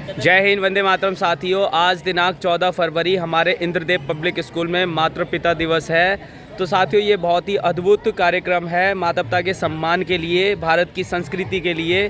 जय हिंद, वंदे मातरम। साथियों, आज दिनांक 14 फरवरी हमारे इंद्रदेव पब्लिक स्कूल में मातृ पिता दिवस है। तो साथियों, ये बहुत ही अद्भुत कार्यक्रम है माता पिता के सम्मान के लिए, भारत की संस्कृति के लिए।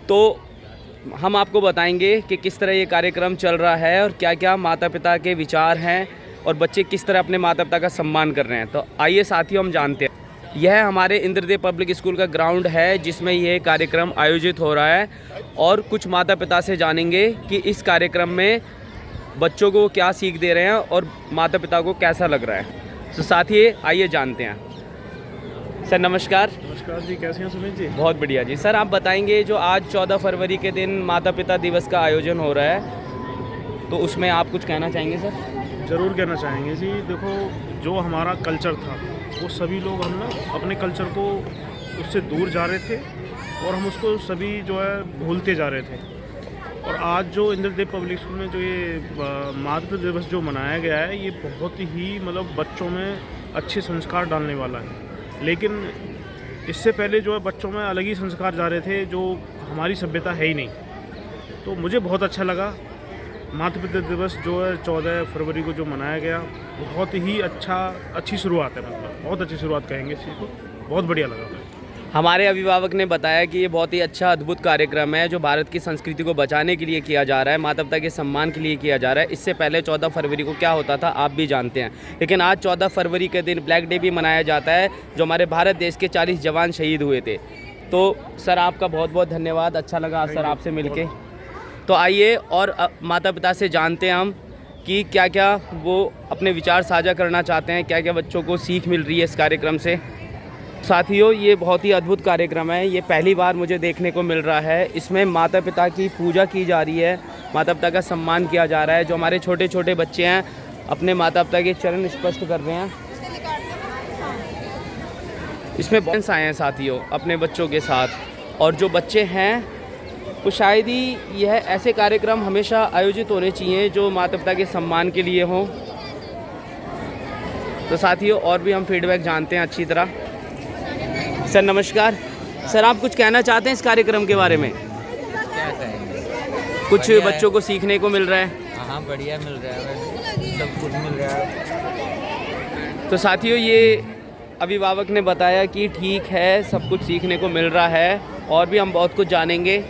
तो हम आपको बताएंगे कि किस तरह ये कार्यक्रम चल रहा है और क्या क्या माता पिता के विचार हैं और बच्चे किस तरह अपने माता पिता का सम्मान कर रहे हैं। तो आइए साथियों, हम जानते हैं। यह हमारे इंद्रदेव पब्लिक स्कूल का ग्राउंड है जिसमें ये कार्यक्रम आयोजित हो रहा है और कुछ माता पिता से जानेंगे कि इस कार्यक्रम में बच्चों को क्या सीख दे रहे हैं और माता पिता को कैसा लग रहा है। तो साथियों, आइए जानते हैं। सर नमस्कार। नमस्कार जी, कैसे हैं सुमित जी? बहुत बढ़िया जी। सर आप बताएंगे, जो आज 14 फरवरी के दिन माता पिता दिवस का आयोजन हो रहा है, तो उसमें आप कुछ कहना चाहेंगे सर? ज़रूर कहना चाहेंगे जी। देखो, जो हमारा कल्चर था वो सभी लोग हम ना अपने कल्चर को उससे दूर जा रहे थे और हम उसको सभी जो है भूलते जा रहे थे। और आज जो इंद्रदेव पब्लिक स्कूल में जो ये मातृ दिवस जो मनाया गया है, ये बहुत ही मतलब बच्चों में अच्छे संस्कार डालने वाला है। लेकिन इससे पहले जो है बच्चों में अलग ही संस्कार जा रहे थे जो हमारी सभ्यता है ही नहीं। तो मुझे बहुत अच्छा लगा मातृ पिता दिवस जो है 14 फरवरी को जो मनाया गया, बहुत ही अच्छी शुरुआत है। मतलब बहुत अच्छी शुरुआत कहेंगे इस चीज़ को, बहुत बढ़िया लगा। हमारे अभिभावक ने बताया कि ये बहुत ही अच्छा अद्भुत कार्यक्रम है जो भारत की संस्कृति को बचाने के लिए किया जा रहा है, माता पिता के सम्मान के लिए किया जा रहा है। इससे पहले 14 फरवरी को क्या होता था आप भी जानते हैं, लेकिन आज 14 फरवरी के दिन ब्लैक डे भी मनाया जाता है, जो हमारे भारत देश के 40 जवान शहीद हुए थे। तो सर आपका बहुत बहुत धन्यवाद, अच्छा लगा सर आपसे मिलके। तो आइए और माता पिता से जानते हैं हम कि क्या क्या वो अपने विचार साझा करना चाहते हैं, क्या क्या बच्चों को सीख मिल रही है इस कार्यक्रम से। साथियों, ये बहुत ही अद्भुत कार्यक्रम है, ये पहली बार मुझे देखने को मिल रहा है। इसमें माता पिता की पूजा की जा रही है, माता पिता का सम्मान किया जा रहा है। जो हमारे छोटे छोटे बच्चे हैं अपने माता पिता के चरण स्पर्श कर रहे हैं। इसमें बहुत आए हैं साथियों अपने बच्चों के साथ, और जो बच्चे हैं तो शायद ही यह ऐसे कार्यक्रम हमेशा आयोजित होने चाहिए जो माता पिता के सम्मान के लिए हों। तो साथियों, और भी हम फीडबैक जानते हैं अच्छी तरह। सर नमस्कार। सर आप कुछ कहना चाहते हैं इस कार्यक्रम के बारे में? क्या कहेंगे, कुछ बढ़िया बच्चों को सीखने को मिल रहा है? हाँ बढ़िया मिल रहा है, सब कुछ मिल रहा है। तो साथियों, ये अभिभावक ने बताया कि ठीक है, सब कुछ सीखने को मिल रहा है और भी हम बहुत कुछ जानेंगे।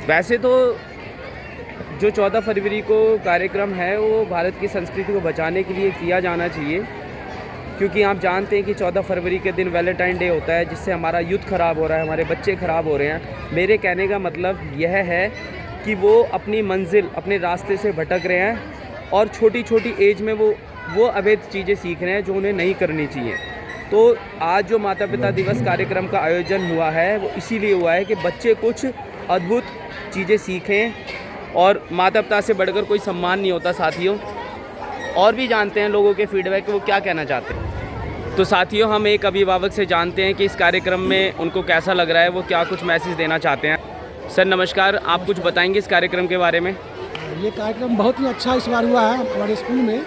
वैसे तो जो 14 फरवरी को कार्यक्रम है वो भारत की संस्कृति को बचाने के लिए किया जाना चाहिए, क्योंकि आप जानते हैं कि 14 फरवरी के दिन वैलेंटाइन डे होता है, जिससे हमारा यूथ ख़राब हो रहा है, हमारे बच्चे ख़राब हो रहे हैं। मेरे कहने का मतलब यह है कि वो अपनी मंजिल, अपने रास्ते से भटक रहे हैं और छोटी छोटी एज में वो अवैध चीज़ें सीख रहे हैं जो उन्हें नहीं करनी चाहिए। तो आज जो माता पिता दिवस कार्यक्रम का आयोजन हुआ है वो इसीलिए हुआ है कि बच्चे कुछ अद्भुत चीज़ें सीखें, और माता पिता से बढ़कर कोई सम्मान नहीं होता साथियों। और भी जानते हैं लोगों के फीडबैक वो क्या कहना चाहते हैं। तो साथियों, हम एक अभिभावक से जानते हैं कि इस कार्यक्रम में उनको कैसा लग रहा है, वो क्या कुछ मैसेज देना चाहते हैं। सर नमस्कार, आप कुछ बताएंगे इस कार्यक्रम के बारे में? ये कार्यक्रम बहुत ही अच्छा इस बार हुआ है हमारे स्कूल में,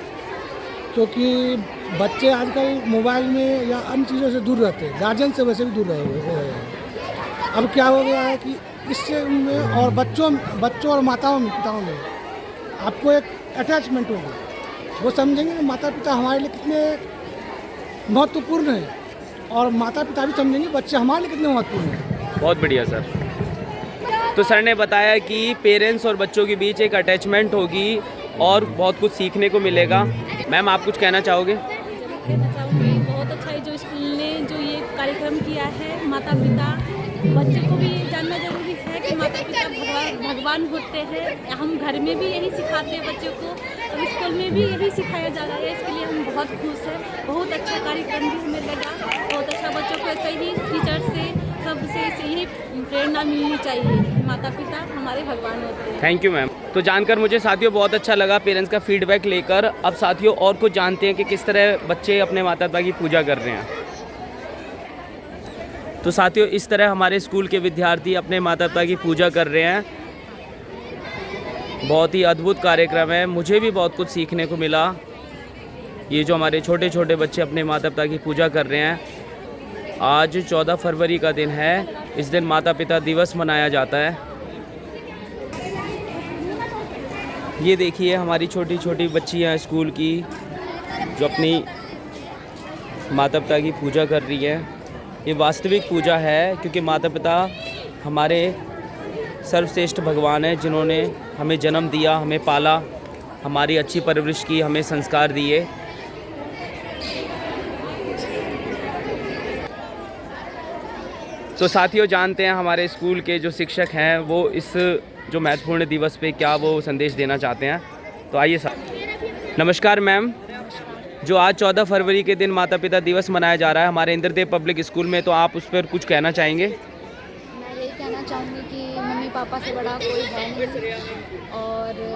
क्योंकि बच्चे आजकल मोबाइल में या अन्य चीज़ों से दूर रहते हैं, गार्जियन से वैसे भी दूर हो रहे हैं। अब क्या हो गया है कि इससे उनमें और बच्चों और माताओं में, पिताओं में आपको एक अटैचमेंट होगी। वो समझेंगे माता पिता हमारे लिए कितने महत्वपूर्ण हैं और माता पिता भी समझेंगे बच्चे हमारे लिए कितने महत्वपूर्ण हैं। बहुत बढ़िया सर। तो सर ने बताया कि पेरेंट्स और बच्चों के बीच एक अटैचमेंट होगी और बहुत कुछ सीखने को मिलेगा। मैम आप कुछ कहना चाहोगे? कहना चाहूँगी बहुत अच्छा है जो स्कूल ने जो ये कार्यक्रम किया है। माता पिता बच्चे को भी ये जानना जरूरी है कि माता पिता भगवान होते हैं। हम घर में भी यही सिखाते हैं बच्चों को और स्कूल में भी यही सिखाया जा रहा है। इसके लिए हम बहुत खुश हैं। बहुत अच्छा कार्यक्रम भी हमें लगा, बहुत अच्छा। बच्चों को ऐसे ही टीचर से सबसे यही प्रेरणा मिलनी चाहिए। माता पिता हमारे भगवान होते हैं। Thank you ma'am. तो जानकर मुझे साथियों बहुत अच्छा लगा पेरेंट्स का फीडबैक लेकर। अब साथियों और कुछ जानते हैं कि किस तरह बच्चे अपने माता पिता की पूजा कर रहे हैं। तो साथियों, इस तरह हमारे स्कूल के विद्यार्थी अपने माता पिता की पूजा कर रहे हैं। बहुत ही अद्भुत कार्यक्रम है, मुझे भी बहुत कुछ सीखने को मिला। ये जो हमारे छोटे छोटे बच्चे अपने माता पिता की पूजा कर रहे हैं। आज 14 फरवरी का दिन है, इस दिन माता पिता दिवस मनाया जाता है। ये देखिए हमारी छोटी छोटी बच्चियाँ स्कूल की जो अपनी माता पिता की पूजा कर रही है। ये वास्तविक पूजा है क्योंकि माता पिता हमारे सर्वश्रेष्ठ भगवान हैं जिन्होंने हमें जन्म दिया, हमें पाला, हमारी अच्छी परवरिश की, हमें संस्कार दिए। तो साथियों जानते हैं हमारे स्कूल के जो शिक्षक हैं वो इस जो महत्वपूर्ण दिवस पे क्या वो संदेश देना चाहते हैं। तो आइए नमस्कार मैम, जो आज 14 फरवरी के दिन माता पिता दिवस मनाया जा रहा है हमारे इंद्रदेव पब्लिक स्कूल में, तो आप उस पर कुछ कहना चाहेंगे? मैं यही कहना चाहूँगी कि मम्मी पापा से बड़ा कोई है नहीं, और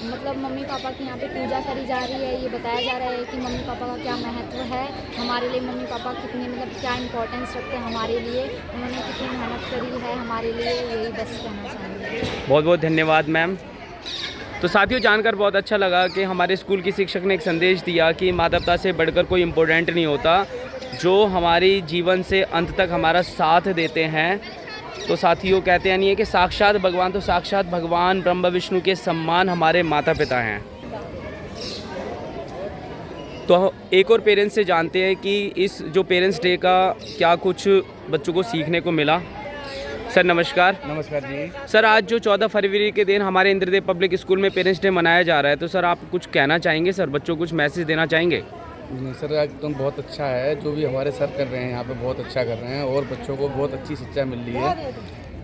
मतलब मम्मी पापा की यहाँ पे पूजा करी जा रही है। ये बताया जा रहा है कि मम्मी पापा का क्या महत्व है हमारे लिए, मम्मी पापा कितने मतलब क्या इम्पोर्टेंस रखते हैं हमारे लिए, उन्होंने कितनी मेहनत करी है हमारे लिए, यही बस कहना चाहूँगी। बहुत बहुत धन्यवाद मैम। तो साथियों जानकर बहुत अच्छा लगा कि हमारे स्कूल की शिक्षक ने एक संदेश दिया कि माता पिता से बढ़कर कोई इम्पोर्टेंट नहीं होता, जो हमारी जीवन से अंत तक हमारा साथ देते हैं। तो साथियों कहते हैं नहीं है कि साक्षात भगवान, तो साक्षात भगवान ब्रह्मा विष्णु के सम्मान हमारे माता पिता हैं। तो एक और पेरेंट्स से जानते हैं कि इस जो पेरेंट्स डे का क्या कुछ बच्चों को सीखने को मिला। सर नमस्कार। नमस्कार जी। सर आज जो 14 फरवरी के दिन हमारे इंद्रदेव पब्लिक स्कूल में पेरेंट्स डे मनाया जा रहा है, तो सर आप कुछ कहना चाहेंगे? सर बच्चों को कुछ मैसेज देना चाहेंगे? नहीं सर, एकदम बहुत अच्छा है जो भी हमारे सर कर रहे हैं यहाँ पे, बहुत अच्छा कर रहे हैं और बच्चों को बहुत अच्छी शिक्षा मिल रही है।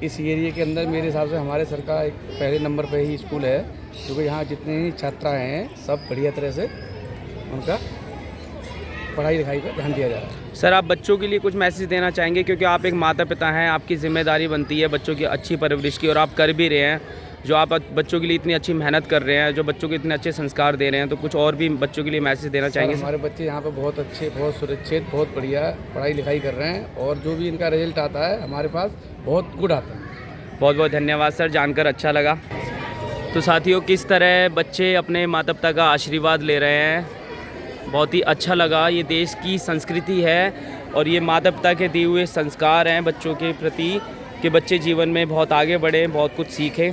इस एरिया के अंदर मेरे हिसाब से हमारे सर का एक पहले नंबर पे ही स्कूल है, क्योंकि यहाँ जितने ही छात्रा हैं सब बढ़िया तरह से उनका पढ़ाई लिखाई पर ध्यान दिया जा रहा है। सर आप बच्चों के लिए कुछ मैसेज देना चाहेंगे? क्योंकि आप एक माता पिता हैं, आपकी जिम्मेदारी बनती है बच्चों की अच्छी परवरिश की, और आप कर भी रहे हैं। जो आप बच्चों के लिए इतनी अच्छी मेहनत कर रहे हैं, जो बच्चों को इतने अच्छे संस्कार दे रहे हैं, तो कुछ और भी बच्चों के लिए मैसेज देना चाहेंगे? हमारे बच्चे यहाँ पे बहुत अच्छे, बहुत सुरक्षित, बहुत बढ़िया पढ़ाई लिखाई कर रहे हैं, और जो भी इनका रिजल्ट आता है हमारे पास बहुत गुड आता है। बहुत बहुत धन्यवाद सर, जानकर अच्छा लगा। तो साथियों किस तरह बच्चे अपने माता पिता का आशीर्वाद ले रहे हैं, बहुत ही अच्छा लगा। ये देश की संस्कृति है और ये माता पिता के दिए हुए संस्कार हैं बच्चों के प्रति कि बच्चे जीवन में बहुत आगे बढ़ें, बहुत कुछ सीखें।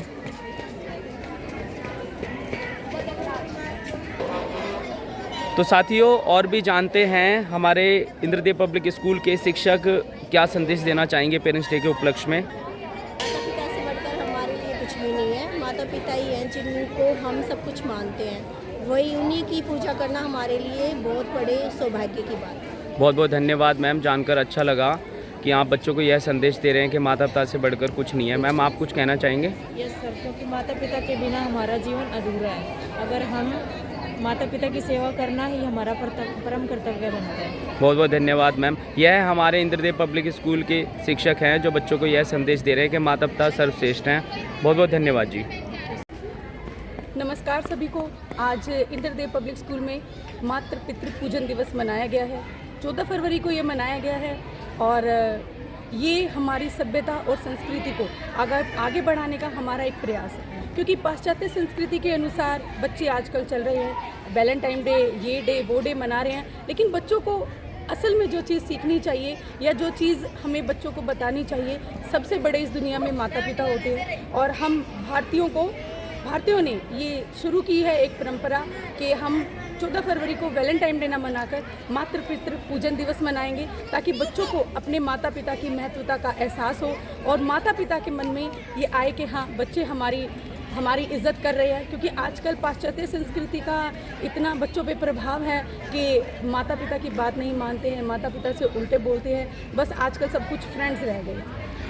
तो साथियों और भी जानते हैं हमारे इंद्रदेव पब्लिक स्कूल के शिक्षक क्या संदेश देना चाहेंगे पेरेंट्स डे के उपलक्ष्य में। माता पिता से बढ़कर हमारे लिए कुछ भी नहीं है। माता पिता ही हैं जिनको हम सब कुछ मानते हैं, वही उन्हीं की पूजा करना हमारे लिए बहुत बड़े सौभाग्य की बात है। बहुत बहुत धन्यवाद मैम, जानकर अच्छा लगा कि आप बच्चों को यह संदेश दे रहे हैं कि माता पिता से बढ़कर कुछ नहीं है। मैम आप कुछ कहना चाहेंगे? यस सर, क्योंकि माता पिता के बिना हमारा जीवन अधूरा है। अगर हम माता पिता की सेवा करना ही हमारा परम कर्तव्य बनता है। बहुत बहुत धन्यवाद मैम। यह हमारे इंद्रदेव पब्लिक स्कूल के शिक्षक हैं जो बच्चों को यह संदेश दे रहे हैं कि माता पिता सर्वश्रेष्ठ हैं। बहुत बहुत धन्यवाद जी। नमस्कार सभी को। आज इंद्रदेव पब्लिक स्कूल में मातृ पितृ पूजन दिवस मनाया गया है। 14 फरवरी को ये मनाया गया है और ये हमारी सभ्यता और संस्कृति को आगे बढ़ाने का हमारा एक प्रयास है, क्योंकि पाश्चात्य संस्कृति के अनुसार बच्चे आजकल चल रहे हैं, वैलेंटाइन डे, ये डे वो डे मना रहे हैं, लेकिन बच्चों को असल में जो चीज़ सीखनी चाहिए या जो चीज़ हमें बच्चों को बतानी चाहिए, सबसे बड़े इस दुनिया में माता पिता होते हैं। और हम भारतीयों ने ये शुरू की है एक परंपरा कि हम 14 फरवरी को वैलेंटाइन डे ना मनाकर मातृ पितृ पूजन दिवस मनाएंगे, ताकि बच्चों को अपने माता पिता की महत्वता का एहसास हो और माता पिता के मन में ये आए कि हाँ बच्चे हमारी इज़्ज़त कर रहे हैं। क्योंकि आजकल पाश्चात्य संस्कृति का इतना बच्चों पे प्रभाव है कि माता पिता की बात नहीं मानते हैं, माता पिता से उल्टे बोलते हैं, बस आजकल सब कुछ फ्रेंड्स रह गए।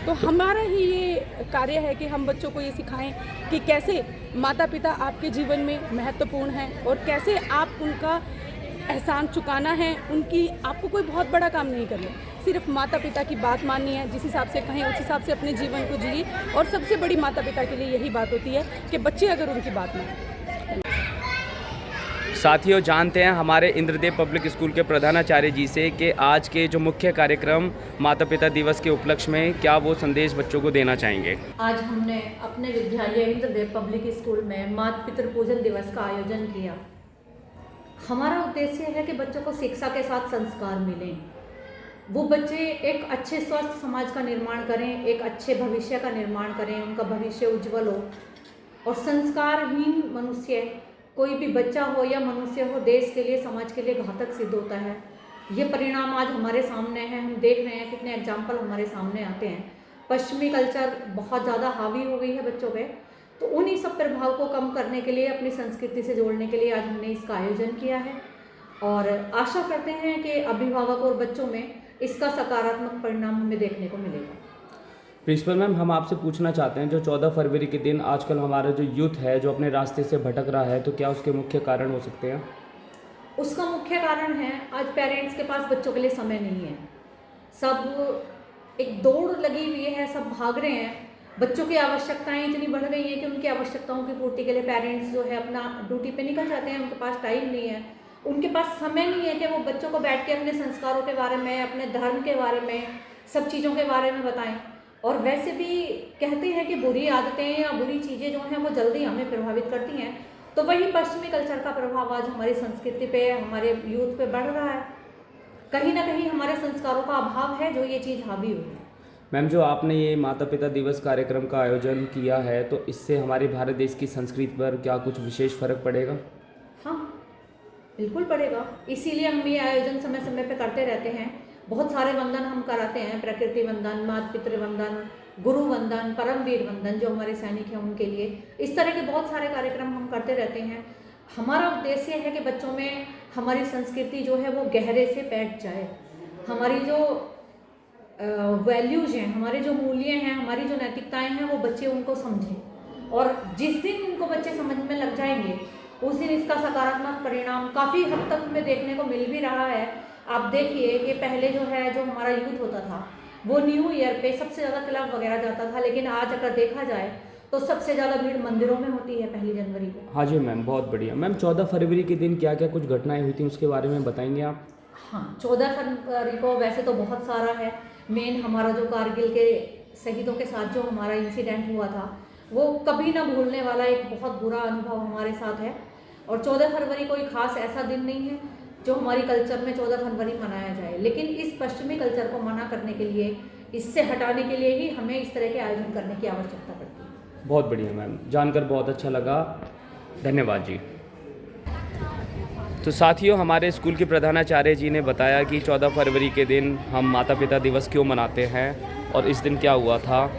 तो हमारा ही ये कार्य है कि हम बच्चों को ये सिखाएं कि कैसे माता पिता आपके जीवन में महत्वपूर्ण हैं और कैसे आप उनका एहसान चुकाना है। आपको कोई बहुत बड़ा काम नहीं करना, सिर्फ माता पिता की बात माननी है, जिस हिसाब से कहें उस हिसाब से अपने जीवन को जिए। और सबसे बड़ी माता पिता के लिए यही बात होती है कि बच्चे अगर उनकी बात मानें। साथियों जानते हैं हमारे इंद्रदेव पब्लिक स्कूल के प्रधानाचार्य जी से कि आज के जो मुख्य कार्यक्रम माता पिता दिवस के उपलक्ष्य में क्या वो संदेश बच्चों को देना चाहेंगे। आज हमने अपने विद्यालय इंद्रदेव पब्लिक स्कूल में माता पितृ पूजन दिवस का आयोजन किया। हमारा उद्देश्य है कि बच्चों को शिक्षा के साथ संस्कार मिलें, वो बच्चे एक अच्छे स्वस्थ समाज का निर्माण करें, एक अच्छे भविष्य का निर्माण करें, उनका भविष्य उज्जवल हो। और संस्कारहीन मनुष्य, कोई भी बच्चा हो या मनुष्य हो, देश के लिए समाज के लिए घातक सिद्ध होता है। ये परिणाम आज हमारे सामने हैं, हम देख रहे हैं कितने एग्जाम्पल हमारे सामने आते हैं। पश्चिमी कल्चर बहुत ज़्यादा हावी हो गई है बच्चों पे, तो उन्हीं सब प्रभाव को कम करने के लिए, अपनी संस्कृति से जोड़ने के लिए आज हमने इसका आयोजन किया है और आशा करते हैं कि अभिभावक और बच्चों में इसका सकारात्मक परिणाम हमें देखने को मिलेगा। प्रिंसिपल मैम, हम आपसे पूछना चाहते हैं, जो 14 फरवरी के दिन आजकल हमारा जो यूथ है जो अपने रास्ते से भटक रहा है, तो क्या उसके मुख्य कारण हो सकते हैं? उसका मुख्य कारण है आज पेरेंट्स के पास बच्चों के लिए समय नहीं है। सब एक दौड़ लगी हुई है, सब भाग रहे हैं। बच्चों की आवश्यकताएं इतनी बढ़ गई हैं कि उनकी आवश्यकताओं की पूर्ति के लिए पेरेंट्स जो है अपना ड्यूटी पे निकल जाते हैं। उनके पास टाइम नहीं है, उनके पास समय नहीं है कि वो बच्चों को बैठ के अपने संस्कारों के बारे में, अपने धर्म के बारे में, सब चीज़ों के बारे में बताएं। और वैसे भी कहते हैं कि बुरी आदतें या बुरी चीज़ें जो हैं वो जल्दी हमें प्रभावित करती हैं, तो वही पश्चिमी कल्चर का प्रभाव आज हमारी संस्कृति पे, हमारे यूथ पे बढ़ रहा है। कहीं ना कहीं हमारे संस्कारों का अभाव है जो ये चीज़ हावी हुई है। मैम, जो आपने ये माता पिता दिवस कार्यक्रम का आयोजन किया है, तो इससे हमारे भारत देश की संस्कृति पर क्या कुछ विशेष फर्क पड़ेगा? हाँ, बिल्कुल पड़ेगा। इसीलिए हम ये आयोजन समय समय पे करते रहते हैं। बहुत सारे वंदन हम कराते हैं, प्रकृति वंदन, माता पितृ वंदन, गुरु वंदन, परमवीर वंदन जो हमारे सैनिक हैं उनके लिए। इस तरह के बहुत सारे कार्यक्रम हम करते रहते हैं। हमारा उद्देश्य है कि बच्चों में हमारी संस्कृति जो है वो गहरे से बैठ जाए। हमारी जो वैल्यूज़ हैं, हमारे जो मूल्य हैं, हमारी जो नैतिकताएं हैं, वो बच्चे उनको समझें। और जिस दिन उनको बच्चे समझ में लग जाएंगे उस दिन इसका सकारात्मक परिणाम काफ़ी हद तक हमें देखने को मिल भी रहा है। आप देखिए कि पहले जो हमारा यूथ होता था वो न्यू ईयर पे सबसे ज़्यादा क्लब वगैरह जाता था, लेकिन आज अगर देखा जाए तो सबसे ज़्यादा भीड़ मंदिरों में होती है 1 जनवरी को। हाँ जी मैम, बहुत बढ़िया। मैम, 14 फरवरी के दिन क्या क्या कुछ घटनाएं हुई थी उसके बारे में बताएंगे आप? हाँ, 14 फरवरी को वैसे तो बहुत सारा है। मेन हमारा जो कारगिल के शहीदों के साथ जो हमारा इंसिडेंट हुआ था वो कभी ना भूलने वाला एक बहुत बुरा अनुभव हमारे साथ है। और 14 फरवरी कोई खास ऐसा दिन नहीं है जो हमारी कल्चर में 14 फरवरी मनाया जाए, लेकिन इस पश्चिमी कल्चर को मना करने के लिए, इससे हटाने के लिए ही हमें इस तरह के आयोजन करने की आवश्यकता पड़ती है। बहुत बढ़िया मैम, जानकर बहुत अच्छा लगा, धन्यवाद जी। तो साथियों, हमारे स्कूल के प्रधानाचार्य जी ने बताया कि 14 फरवरी के दिन हम माता पिता दिवस क्यों मनाते हैं और इस दिन क्या हुआ था।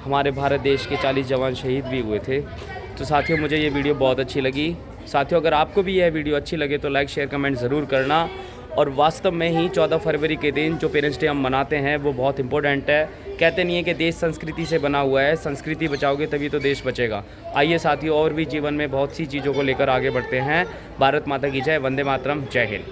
हमारे भारत देश के 40 जवान शहीद भी हुए थे। तो साथियों, मुझे ये वीडियो बहुत अच्छी लगी। साथियों, अगर आपको भी यह वीडियो अच्छी लगे तो लाइक शेयर कमेंट ज़रूर करना। और वास्तव में ही 14 फरवरी के दिन जो पेरेंट्स डे हम मनाते हैं वो बहुत इंपॉर्टेंट है। कहते नहीं है कि देश संस्कृति से बना हुआ है, संस्कृति बचाओगे तभी तो देश बचेगा। आइए साथियों, और भी जीवन में बहुत सी चीज़ों को लेकर आगे बढ़ते हैं। भारत माता की जय, वंदे मातरम, जय हिंद।